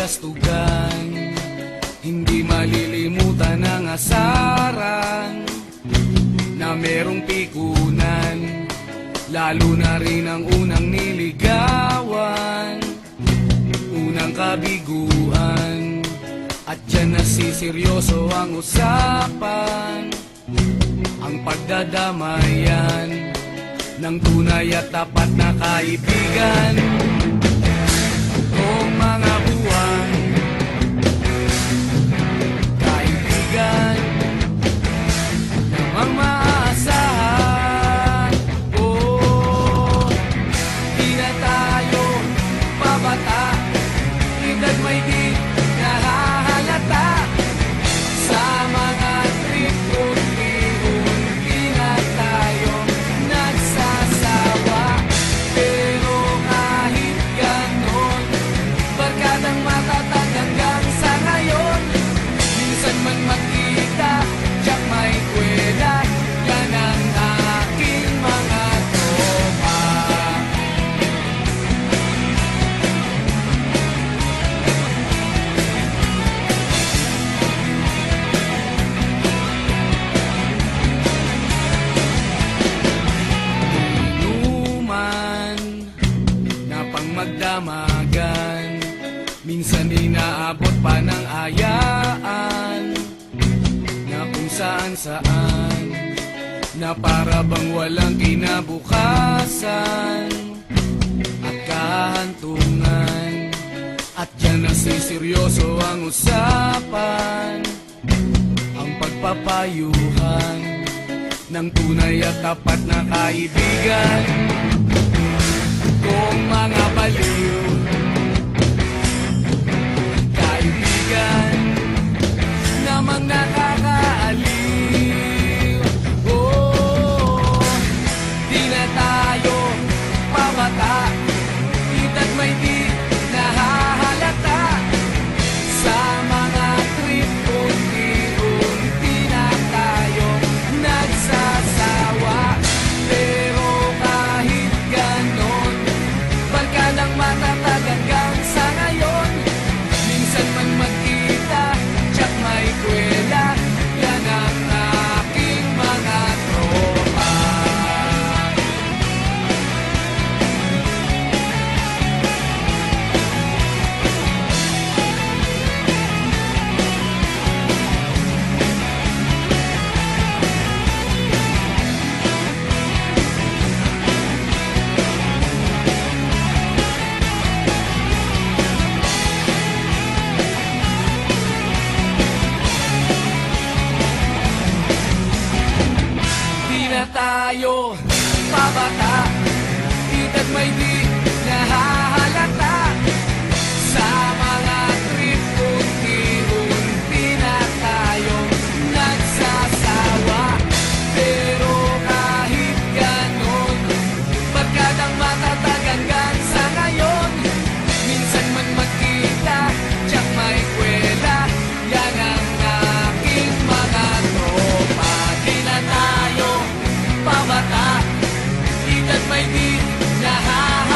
kastugan, hindi malilimutan ang asaran na merong pikunan, lalo na rin ang unang niligawan, unang kabiguan. At dyan nasiseryoso ang usapan, ang pagdadamayan ng tunay at tapat na kaibigan. Kung mga buwan, kaibigan namang maaasahan. Oh, di na tayo pabata, edad may di nahahalata. Sa mga trip unti-unti na tayo nagsasawa. Pero kahit ganon, barkadang matatag hanggang sa ngayon. Minsan man magkita, tiyak may kwela, yan ang aking mga tropa. Inuman na pang magdamagan, minsan inaabot pa ng ayaan, na kung saan-saan, na para bang walang kinabukasan at kahantungan. At dyan nasiseryoso ang usapan, ang pagpapayuhan ng tunay at tapat na kaibigan. Kung mga baliw, kaibigan namang nakakaaliw. Oh, di na tayo pabata, edad may di nahahalata. Sa mga trip unti-unti na tayo nagsasawa. Pero kahit ganon, barkadang matatag hanggang sa ngayon. Minsan man magkita, tiyak may kwela, yan ang aking mga tropa. Di na tayo pabata, edad may di nahahalata. Sa mga trip unti-unti na tayo nagsasawa. Pero kahit ganon, barkadang matatag hanggang sa ngayon. Minsan man magkita, tiyak may kwela, yan ang aking mga tropa. Di na tayo pabata, edad may di nahahalata.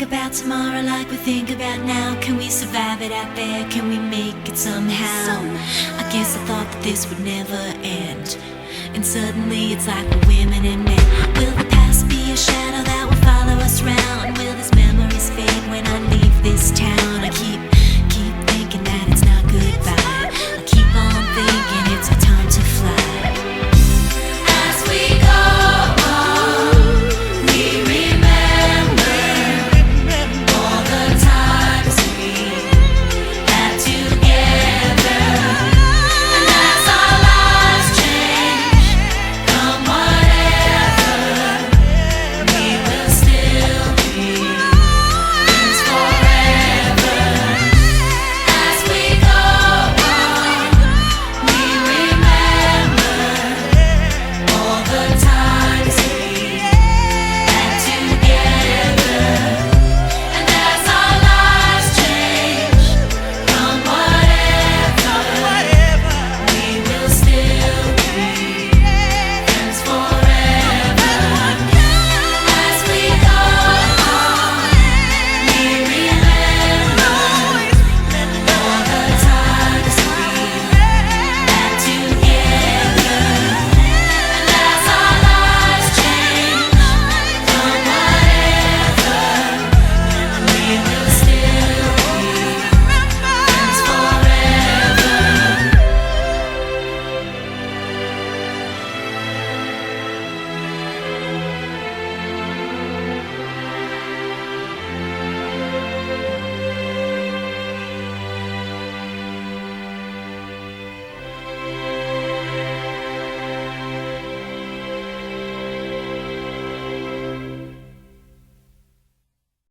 about tomorrow like we think about now. Can we survive it out there? Can we make it somehow? I guess I thought that this would never end, and suddenly it's like we're women and men. Will the past be a shadow that will follow us round?